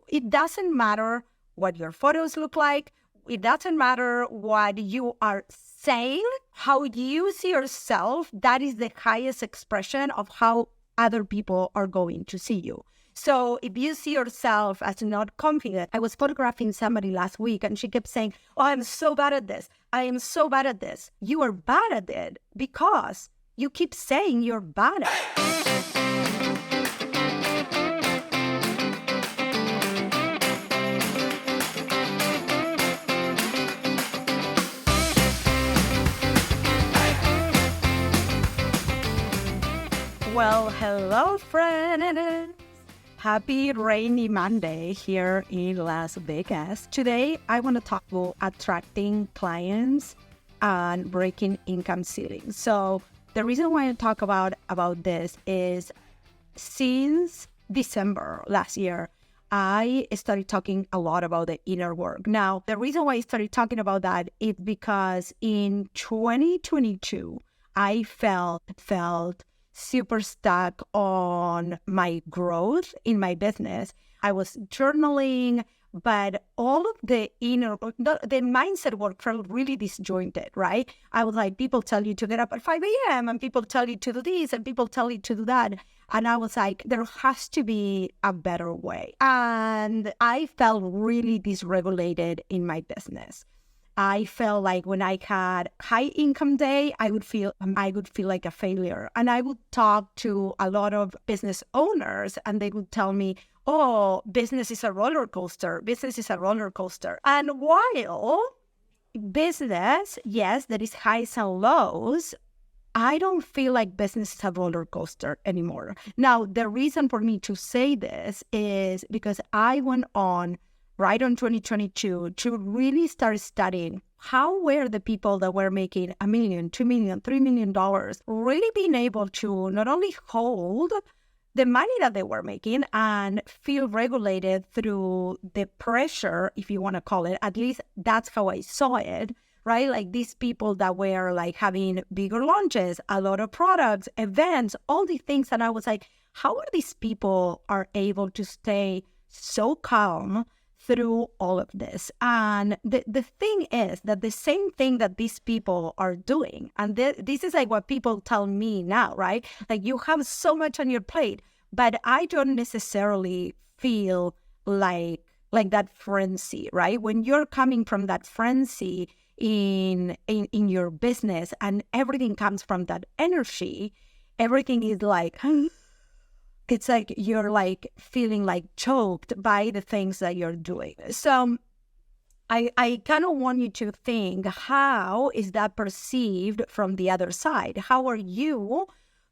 It doesn't matter what your photos look like. It doesn't matter what you are saying. How you see yourself, that is the highest expression of how other people are going to see you. So if you see yourself as not confident, I was photographing somebody last week and she kept saying, oh, I'm so bad at this. I am so bad at this. You are bad at it because you keep saying you're bad at it. Well, hello, friends. Happy rainy Monday here in Las Vegas. Today, I want to talk about attracting clients and breaking income ceilings. So the reason why I talk about this is since December last year, I started talking a lot about the inner work. Now, the reason why I started talking about that is because in 2022, I felt super stuck on my growth in my business. I was journaling, but all of the the mindset work felt really disjointed, right? I was like, people tell you to get up at 5 a.m. and people tell you to do this and people tell you to do that. And I was like, there has to be a better way. And I felt really dysregulated in my business. I felt like when I had high income day, I would feel like a failure. And I would talk to a lot of business owners and they would tell me, oh, business is a roller coaster. Business is a roller coaster. And while business, yes, there is highs and lows, I don't feel like business is a roller coaster anymore. Now, the reason for me to say this is because I went on right on 2022 to really start studying how were the people that were making $1 million, $2 million, $3 million really being able to not only hold the money that they were making and feel regulated through the pressure, if you want to call it, at least that's how I saw it, right? Like these people that were like having bigger launches, a lot of products, events, all these things. And I was like, how are these people are able to stay so calm through all of this? And the thing is that the same thing that these people are doing, and this is like what people tell me now, right? Like you have so much on your plate, but I don't necessarily feel like that frenzy, right? When you're coming from that frenzy in your business and everything comes from that energy, everything is like, it's like you're like feeling like choked by the things that you're doing. So I kind of want you to think, how is that perceived from the other side? How are you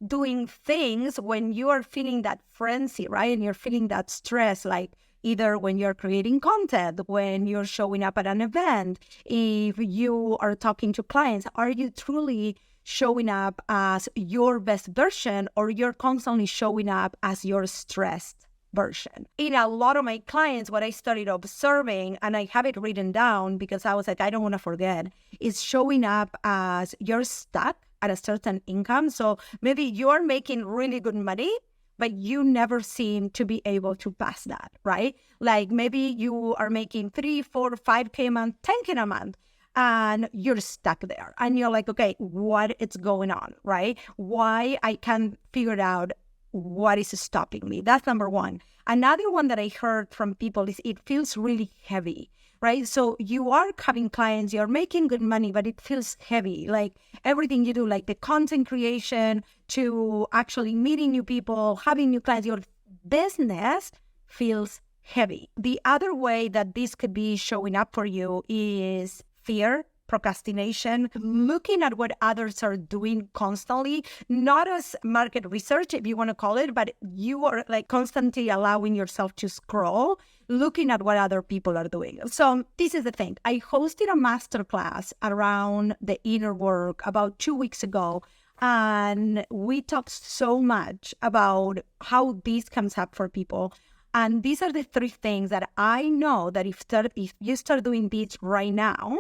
doing things when you are feeling that frenzy, right? And you're feeling that stress, like either when you're creating content, when you're showing up at an event, if you are talking to clients, are you truly showing up as your best version, or you're constantly showing up as your stressed version? In a lot of my clients, what I started observing, and I have it written down because I was like, I don't want to forget, is showing up as you're stuck at a certain income. So maybe you're making really good money, but you never seem to be able to pass that, right? Like maybe you are making 3, 4, 5K a month, 10K a month, and you're stuck there. And you're like, okay, what is going on, right? Why I can't figure out what is stopping me. That's number one. Another one that I heard from people is it feels really heavy, right? So you are having clients, you're making good money, but it feels heavy. Like everything you do, like the content creation to actually meeting new people, having new clients, your business feels heavy. The other way that this could be showing up for you is fear, procrastination, looking at what others are doing constantly, not as market research, if you want to call it, but you are like constantly allowing yourself to scroll, looking at what other people are doing. So this is the thing. I hosted a masterclass around the inner work about 2 weeks ago, and we talked so much about how this comes up for people. And these are the 3 things that I know that if you start doing this right now,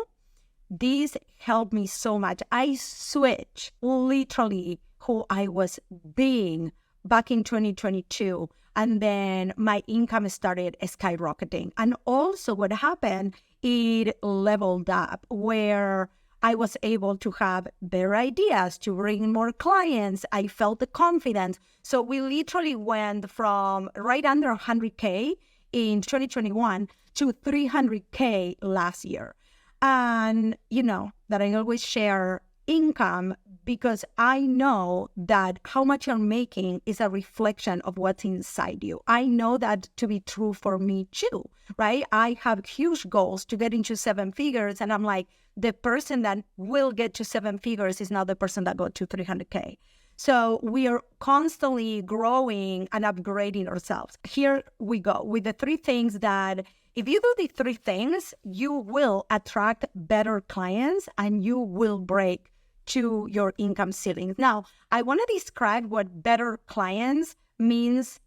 these helped me so much. I switched literally who I was being back in 2022. And then my income started skyrocketing. And also what happened, it leveled up where I was able to have better ideas to bring more clients. I felt the confidence. So we literally went from right under 100K in 2021 to 300K last year. And you know that I always share income because I know that how much you're making is a reflection of what's inside you. I know that to be true for me too, right? I have huge goals to get into 7 figures, and I'm like, the person that will get to 7 figures is not the person that got to 300K. So we are constantly growing and upgrading ourselves. Here we go with the 3 things that if you do the 3 things, you will attract better clients and you will break to your income ceilings. Now, I want to describe what better clients means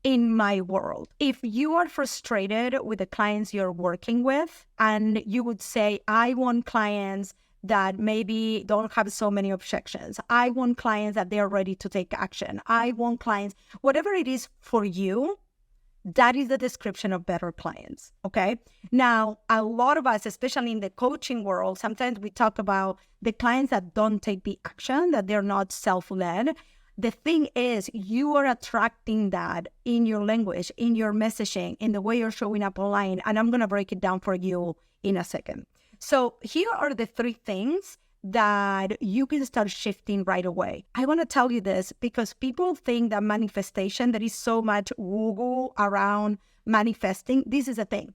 in my world. If you are frustrated with the clients you're working with and you would say, I want clients that maybe don't have so many objections. I want clients that they're ready to take action. I want clients, whatever it is for you, that is the description of better clients, okay? Now, a lot of us, especially in the coaching world, sometimes we talk about the clients that don't take the action, that they're not self-led. The thing is, you are attracting that in your language, in your messaging, in the way you're showing up online, and I'm going to break it down for you in a second. So here are the 3 things that you can start shifting right away. I want to tell you this because people think that manifestation, there is so much woo-woo around manifesting. This is the thing.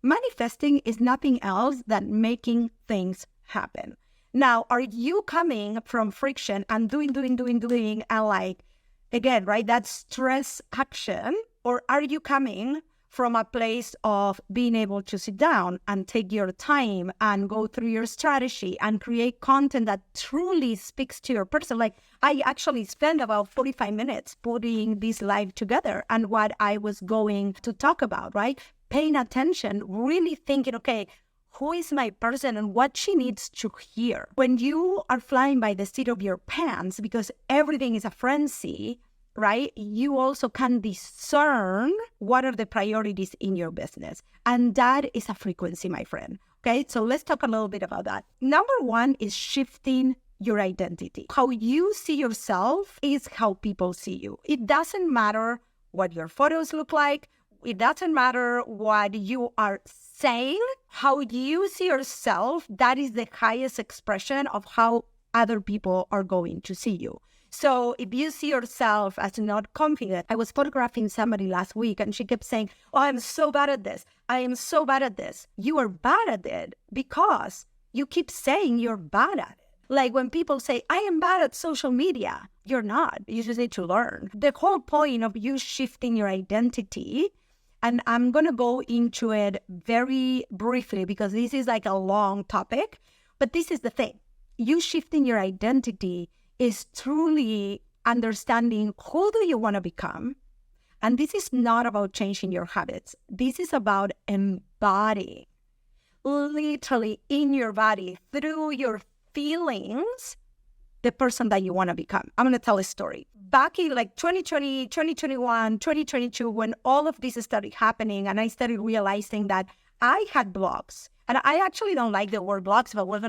Manifesting is nothing else than making things happen. Now, are you coming from friction and doing, and like, again, right, that's stress action, or are you coming from a place of being able to sit down and take your time and go through your strategy and create content that truly speaks to your person? Like, I actually spent about 45 minutes putting this live together and what I was going to talk about, right? Paying attention, really thinking, okay, who is my person and what she needs to hear? When you are flying by the seat of your pants because everything is a frenzy, right? You also can discern what are the priorities in your business. And that is a frequency, my friend. Okay, so let's talk a little bit about that. Number 1 is shifting your identity. How you see yourself is how people see you. It doesn't matter what your photos look like. It doesn't matter what you are saying. How you see yourself, that is the highest expression of how other people are going to see you. So if you see yourself as not confident, I was photographing somebody last week and she kept saying, oh, I'm so bad at this. I am so bad at this. You are bad at it because you keep saying you're bad at it. Like when people say, I am bad at social media, you're not. You just need to learn. The whole point of you shifting your identity, and I'm going to go into it very briefly because this is like a long topic, but this is the thing. You shifting your identity is truly understanding who do you want to become. And this is not about changing your habits. This is about embodying, literally in your body, through your feelings, the person that you want to become. I'm going to tell a story. Back in like 2020, 2021, 2022, when all of this started happening and I started realizing that I had blocks. And I actually don't like the word blocks, but we're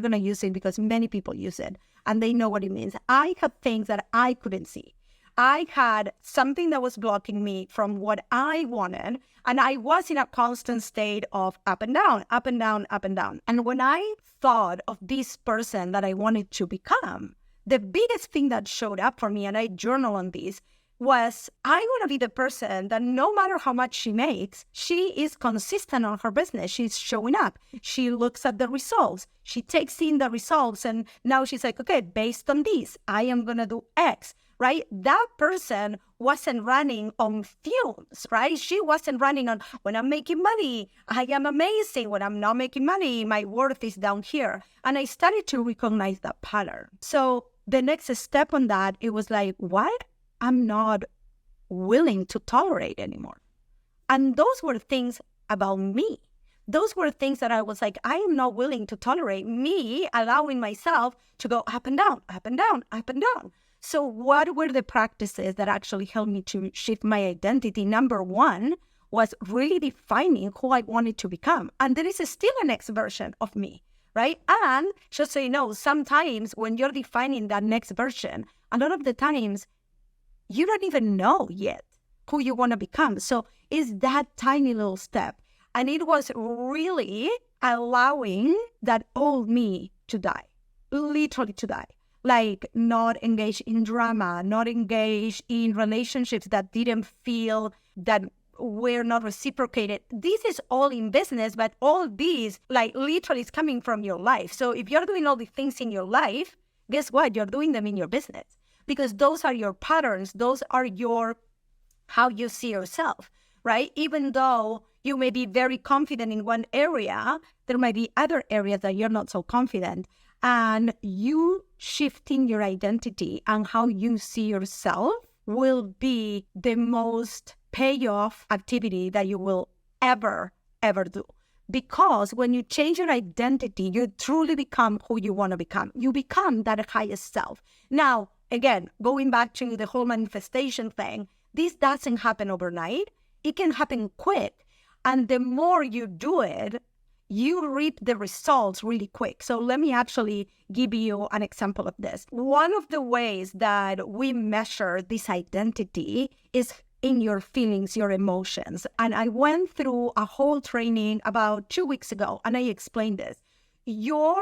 gonna use it because many people use it and they know what it means. I had things that I couldn't see. I had something that was blocking me from what I wanted, and I was in a constant state of up and down, up and down, up and down. And when I thought of this person that I wanted to become, the biggest thing that showed up for me, and I journal on this, was I want to be the person that no matter how much she makes, she is consistent on her business. She's showing up. She looks at the results. She takes in the results. And now she's like, okay, based on this, I am going to do X, right? That person wasn't running on fumes, right? She wasn't running on, when I'm making money, I am amazing. When I'm not making money, my worth is down here. And I started to recognize that pattern. So the next step on that, it was like, what? I'm not willing to tolerate anymore. And those were things about me. Those were things that I was like, I am not willing to tolerate me allowing myself to go up and down, up and down, up and down. So what were the practices that actually helped me to shift my identity? Number one was really defining who I wanted to become. And there is still a next version of me, right? And just so you know, sometimes when you're defining that next version, a lot of the times you don't even know yet who you want to become. So it's that tiny little step. And it was really allowing that old me to die, literally to die. Like not engage in drama, not engage in relationships that didn't feel that were not reciprocated. This is all in business, but all these like literally is coming from your life. So if you're doing all the things in your life, guess what? You're doing them in your business because those are your patterns. Those are your, how you see yourself, right? Even though you may be very confident in one area, there might be other areas that you're not so confident. And you shifting your identity and how you see yourself will be the most payoff activity that you will ever do. Because when you change your identity, you truly become who you want to become. You become that highest self. Now, again, going back to the whole manifestation thing, this doesn't happen overnight. It can happen quick. And the more you do it, you reap the results really quick. So let me actually give you an example of this. One of the ways that we measure this identity is in your feelings, your emotions. And I went through a whole training about 2 weeks ago, and I explained this. Your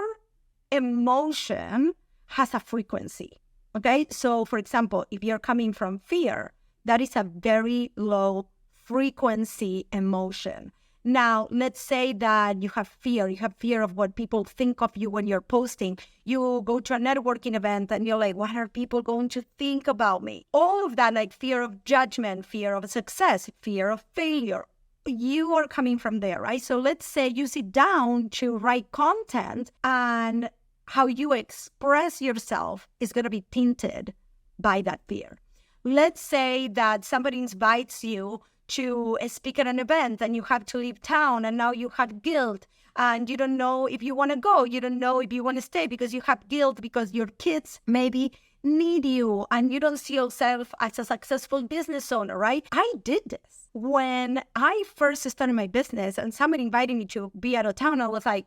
emotion has a frequency, okay? So for example, if you're coming from fear, that is a very low frequency emotion. Now, let's say that you have fear of what people think of you when you're posting. You go to a networking event and you're like, what are people going to think about me? All of that, like fear of judgment, fear of success, fear of failure. You are coming from there, right? So let's say you sit down to write content and how you express yourself is going to be tinted by that fear. Let's say that somebody invites you to speak at an event and you have to leave town and now you have guilt and you don't know if you want to go, you don't know if you want to stay because you have guilt because your kids maybe need you and you don't see yourself as a successful business owner, right? I did this. When I first started my business and somebody invited me to be out of town, I was like,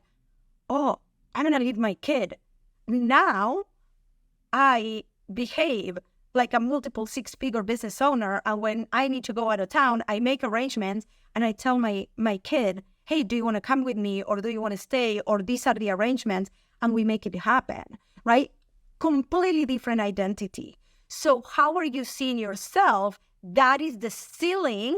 oh, I'm going to leave my kid. Now I behave like a multiple six-figure business owner. And when I need to go out of town, I make arrangements and I tell my kid, hey, do you want to come with me or do you want to stay? Or these are the arrangements and we make it happen, right? Completely different identity. So how are you seeing yourself? That is the ceiling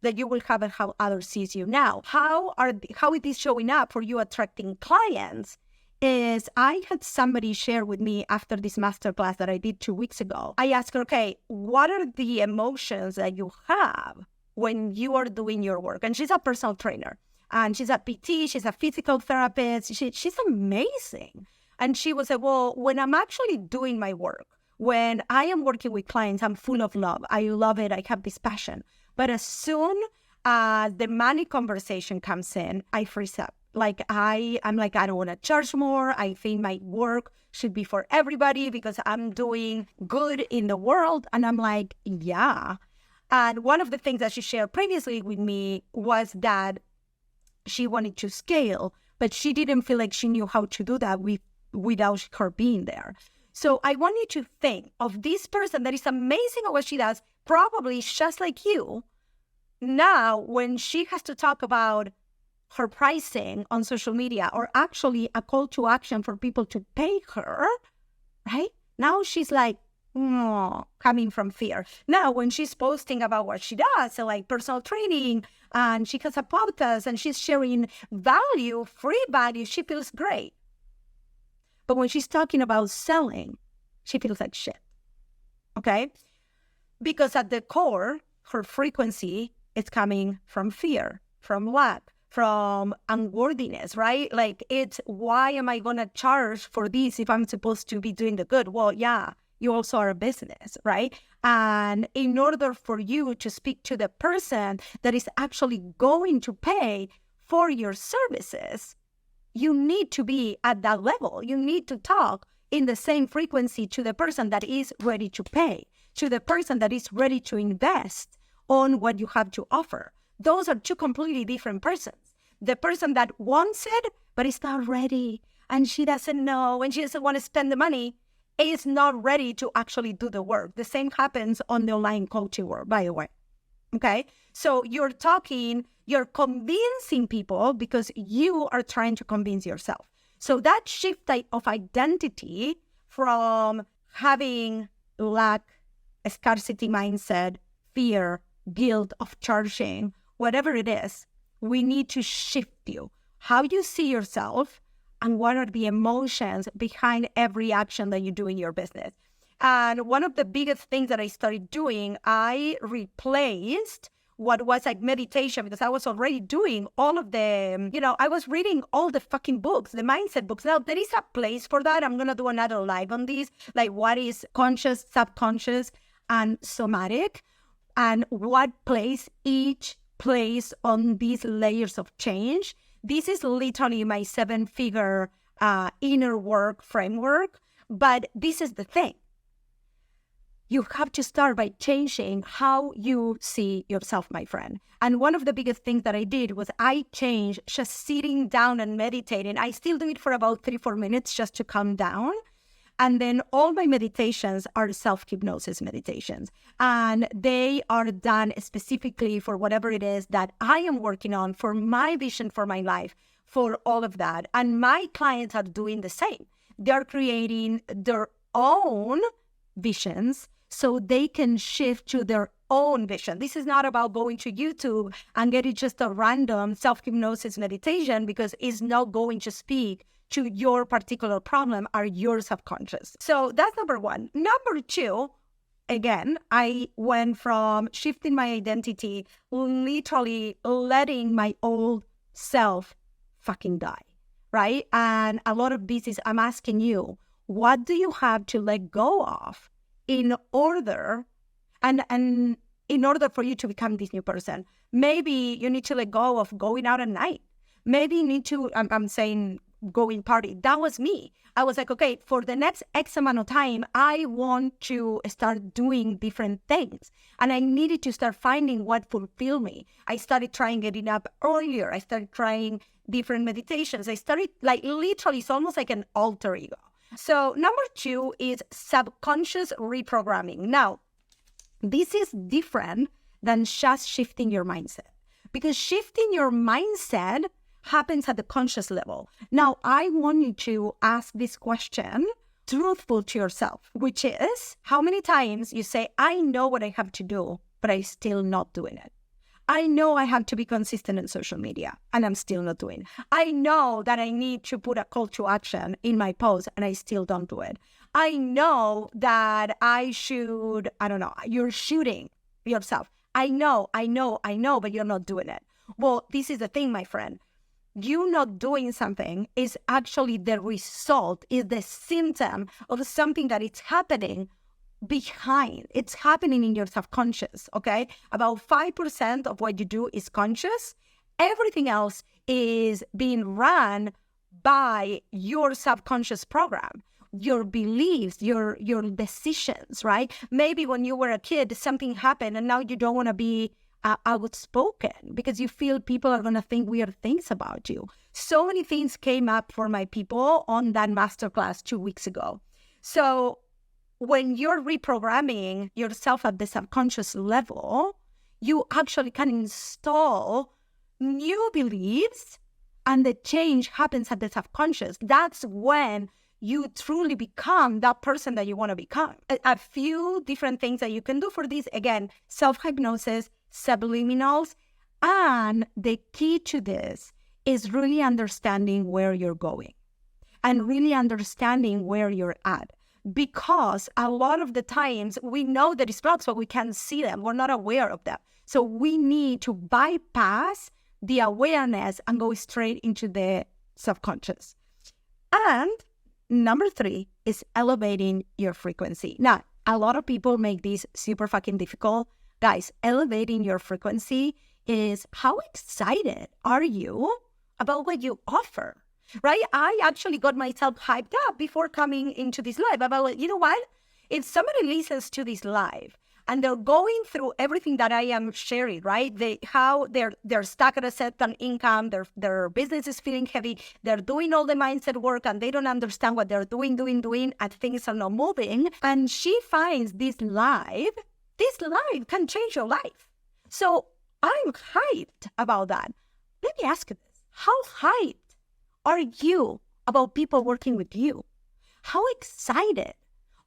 that you will have and how others sees you now. How is this showing up for you attracting clients? Is I had somebody share with me after this masterclass that I did 2 weeks ago. I asked her, okay, what are the emotions that you have when you are doing your work? And she's a personal trainer and she's a PT, she's a physical therapist. She's amazing. And she was like, well, when I'm actually doing my work, when I am working with clients, I'm full of love. I love it. I have this passion. But as soon as the money conversation comes in, I freeze up. Like I'm like, I don't want to charge more. I think my work should be for everybody because I'm doing good in the world. And I'm like, yeah. And one of the things that she shared previously with me was that she wanted to scale, but she didn't feel like she knew how to do that without her being there. So I want you to think of this person that is amazing at what she does, probably just like you. Now, when she has to talk about her pricing on social media or actually a call to action for people to pay her, right? Now she's like, coming from fear. Now, when she's posting about what she does, so like personal training, and she has a podcast and she's sharing value, free value, she feels great. But when she's talking about selling, she feels like shit, okay? Because at the core, her frequency is coming from fear, from lack, from unworthiness, right? Like it's, why am I going to charge for this if I'm supposed to be doing the good? Well, yeah, you also are a business, right? And in order for you to speak to the person that is actually going to pay for your services, you need to be at that level. You need to talk in the same frequency to the person that is ready to pay, to the person that is ready to invest on what you have to offer. Those are two completely different persons. The person that wants it, but is not ready, and she doesn't know, and she doesn't want to spend the money, is not ready to actually do the work. The same happens on the online coaching world, by the way. Okay? So you're convincing people because you are trying to convince yourself. So that shift of identity from having lack, scarcity mindset, fear, guilt of charging, whatever it is, we need to shift you. How you see yourself and what are the emotions behind every action that you do in your business. And one of the biggest things that I started doing, I replaced what was like meditation, because I was already doing all of the, I was reading all the fucking books, the mindset books. Now, there is a place for that. I'm going to do another live on this, like what is conscious, subconscious, and somatic, and what place each plays on these layers of change. This is literally my 7-figure inner work framework. But this is the thing. You have to start by changing how you see yourself, my friend. And one of the biggest things that I did was I changed just sitting down and meditating. I still do it for about 3-4 minutes just to calm down. And then all my meditations are self-hypnosis meditations. And they are done specifically for whatever it is that I am working on, for my vision for my life, for all of that. And my clients are doing the same. They're creating their own visions so they can shift to their own vision. This is not about going to YouTube and getting just a random self-hypnosis meditation, because it's not going to speak to your particular problem or your subconscious. So that's number one. Number two, again, I went from shifting my identity, literally letting my old self fucking die, right? And a lot of this is, I'm asking you, what do you have to let go of in order for you to become this new person? Maybe you need to let go of going out at night. Maybe you need to, I'm saying going party. That was me. I was like, okay, for the next X amount of time, I want to start doing different things. And I needed to start finding what fulfilled me. I started trying getting up earlier. I started trying different meditations. I started like literally, it's almost like an alter ego. So number two is subconscious reprogramming. Now, this is different than just shifting your mindset, because shifting your mindset happens at the conscious level. Now, I want you to ask this question truthful to yourself, which is, how many times you say, I know what I have to do, but I'm still not doing it. I know I have to be consistent in social media, and I'm still not doing it. I know that I need to put a call to action in my post, and I still don't do it. I know that I should, you're shooting yourself. I know, but you're not doing it. Well, this is the thing, my friend. You not doing something is actually the result, is the symptom of something that is happening behind. It's happening in your subconscious, okay? About 5% of what you do is conscious. Everything else is being run by your subconscious program, your beliefs, your decisions, right? Maybe when you were a kid, something happened and now you don't want to be outspoken because you feel people are going to think weird things about you. So many things came up for my people on that masterclass 2 weeks ago. So when you're reprogramming yourself at the subconscious level, you actually can install new beliefs, and the change happens at the subconscious. That's when you truly become that person that you want to become. A few different things that you can do for this. Again, self-hypnosis, subliminals, and the key to this is really understanding where you're going and really understanding where you're at. Because a lot of the times we know the results, but we can't see them. We're not aware of them. So we need to bypass the awareness and go straight into the subconscious. And number 3 is elevating your frequency. Now, a lot of people make this super fucking difficult. Guys, elevating your frequency is how excited are you about what you offer? right? I actually got myself hyped up before coming into this live about, you know what? If somebody listens to this live and they're going through everything that I am sharing, right? How they're stuck at a certain income, their business is feeling heavy, they're doing all the mindset work and they don't understand what they're doing, and things are not moving. And she finds this live can change your life. So I'm hyped about that. Let me ask you this. How hyped are you about people working with you? How excited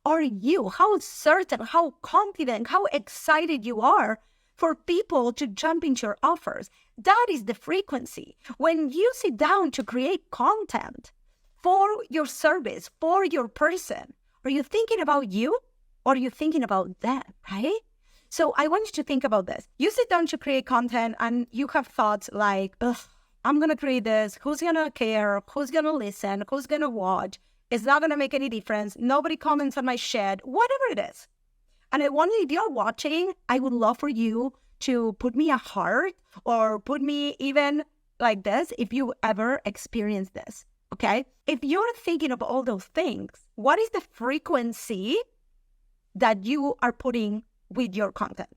are you? How certain, how confident, how excited you are for people to jump into your offers? That is the frequency. When you sit down to create content for your service, for your person, are you thinking about you or are you thinking about them, right? So I want you to think about this. You sit down to create content and you have thoughts like, I'm going to create this. Who's going to care? Who's going to listen? Who's going to watch? It's not going to make any difference. Nobody comments on my shed, whatever it is. And I wonder if you're watching, I would love for you to put me a heart or put me even like this if you ever experienced this, okay? If you're thinking of all those things, what is the frequency that you are putting with your content?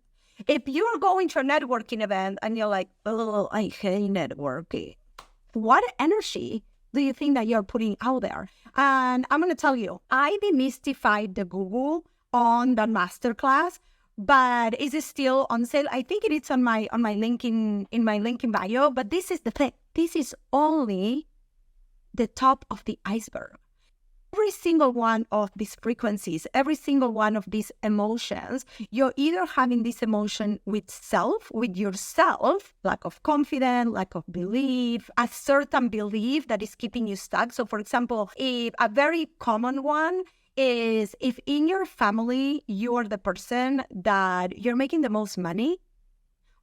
If you're going to a networking event and you're like, oh, I hate networking, what energy do you think that you're putting out there? And I'm going to tell you, I demystified the Google on that masterclass, but is it still on sale? I think it is on my LinkedIn, in my LinkedIn bio, but this is the thing. This is only the top of the iceberg. Every single one of these frequencies, every single one of these emotions, you're either having this emotion with yourself, lack of confidence, lack of belief, a certain belief that is keeping you stuck. So for example, if a very common one is if in your family, you're the person that you're making the most money,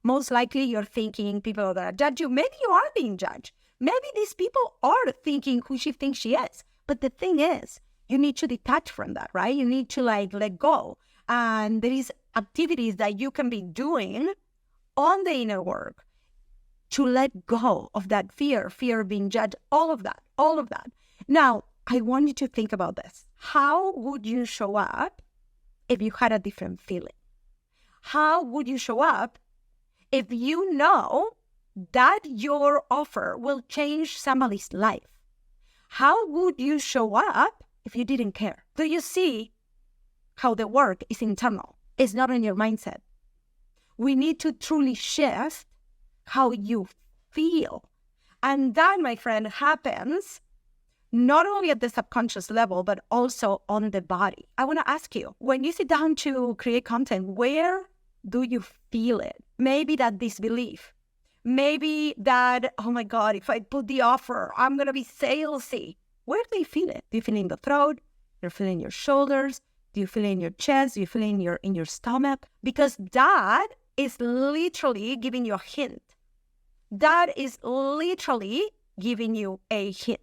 most likely you're thinking people are going to judge you. Maybe you are being judged. Maybe these people are thinking who she thinks she is. But the thing is, you need to detach from that, right? You need to let go. And there is activities that you can be doing on the inner work to let go of that fear of being judged, all of that. Now, I want you to think about this. How would you show up if you had a different feeling? How would you show up if you know that your offer will change somebody's life? How would you show up if you didn't care? Do you see how the work is internal? It's not in your mindset. We need to truly shift how you feel. And that, my friend, happens not only at the subconscious level, but also on the body. I want to ask you, when you sit down to create content, where do you feel it? Maybe that disbelief. Maybe that, oh my God, if I put the offer, I'm going to be salesy. Where do you feel it? Do you feel it in the throat? Do you feel it in your shoulders? Do you feel it in your chest? Do you feel it in your stomach? Because that is literally giving you a hint. That is literally giving you a hint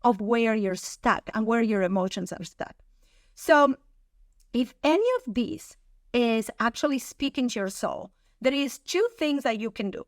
of where you're stuck and where your emotions are stuck. So if any of these is actually speaking to your soul, there is two things that you can do.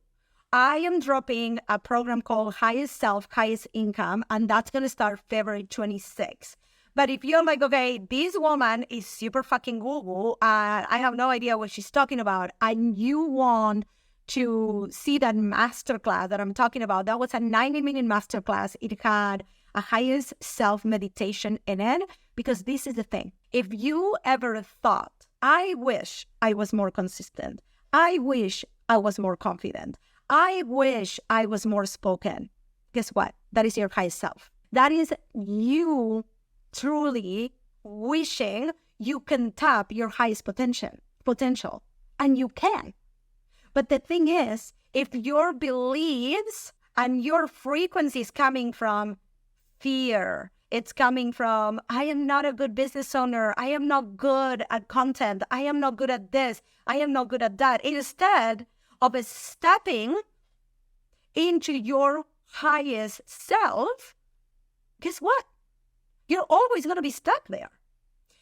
I am dropping a program called Highest Self, Highest Income, and that's going to start February 26th. But if you're like, okay, this woman is super fucking Google, I have no idea what she's talking about, and you want to see that masterclass that I'm talking about, that was a 90-minute masterclass. It had a highest self meditation in it, because this is the thing. If you ever thought, I wish I was more consistent, I wish I was more confident, I wish I was more spoken, guess what? That is your highest self. That is you truly wishing you can tap your highest potential. And you can. But the thing is, if your beliefs and your frequency is coming from fear, it's coming from, I am not a good business owner, I am not good at content, I am not good at this, I am not good at that, instead of stepping into your highest self, guess what? You're always going to be stuck there.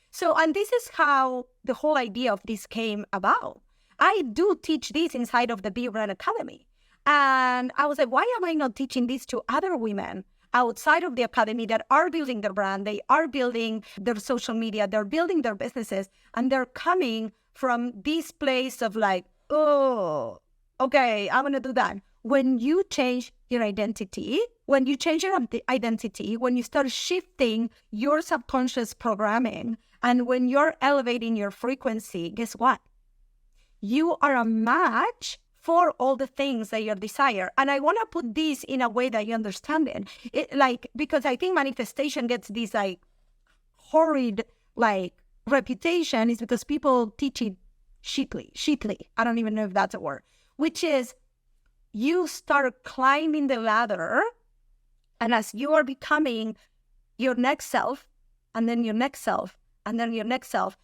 So, and this is how the whole idea of this came about. I do teach this inside of the Be Brand Academy. And I was like, why am I not teaching this to other women outside of the academy that are building their brand, they are building their social media, they're building their businesses, and they're coming from this place of like, oh, okay, I'm going to do that. When you change your identity, when you start shifting your subconscious programming, and when you're elevating your frequency, guess what? You are a match for all the things that you desire. And I want to put this in a way that you understand it. Because I think manifestation gets this like horrid like reputation is because people teach it sheetly. I don't even know if that's a word, which is you start climbing the ladder, and as you are becoming your next self, and then your next self, and then your next self,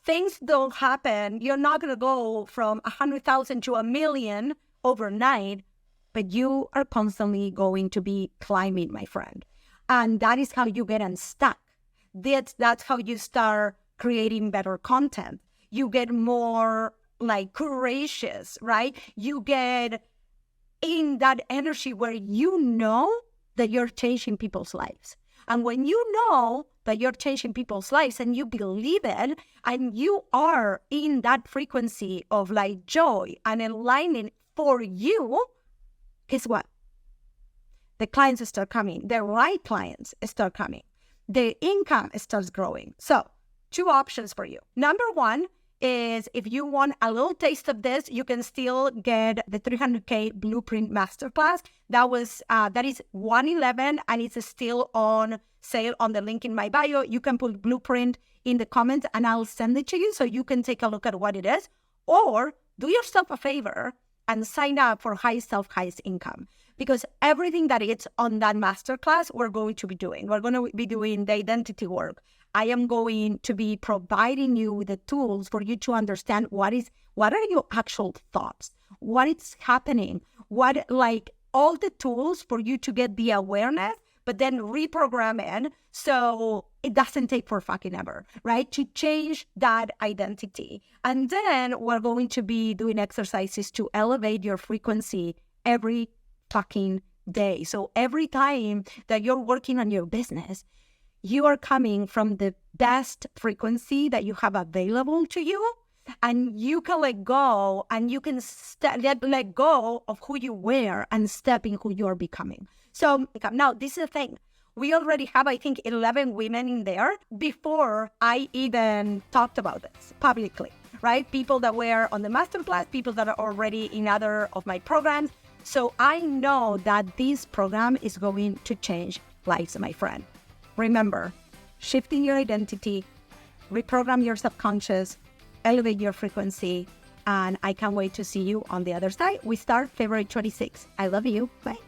things don't happen. You're not going to go from 100,000 to 1 million overnight, but you are constantly going to be climbing, my friend. And that is how you get unstuck. That's how you start creating better content. You get more like courageous, right? You get in that energy where you know that you're changing people's lives. And when you know that you're changing people's lives and you believe it, and you are in that frequency of like joy and aligning for you, guess what? The clients start coming. The right clients start coming. The income starts growing. So 2 options for you. Number 1 is if you want a little taste of this, you can still get the 300K Blueprint Masterclass. That is 111 and it's still on sale on the link in my bio. You can put Blueprint in the comments and I'll send it to you so you can take a look at what it is. Or do yourself a favor and sign up for Highest Self, Highest Income. Because everything that is on that masterclass, we're going to be doing. We're going to be doing the identity work. I am going to be providing you with the tools for you to understand what are your actual thoughts, what is happening, all the tools for you to get the awareness, but then reprogram it so it doesn't take for fucking ever, right? To change that identity. And then we're going to be doing exercises to elevate your frequency every fucking day. So every time that you're working on your business, you are coming from the best frequency that you have available to you, and you can let go, and you can let go of who you were and step in who you're becoming. So now this is the thing. We already have, I think, 11 women in there before I even talked about this publicly, right? People that were on the masterclass, people that are already in other of my programs. So I know that this program is going to change lives, my friend. Remember, shifting your identity, reprogram your subconscious, elevate your frequency, and I can't wait to see you on the other side. We start February 26th. I love you. Bye.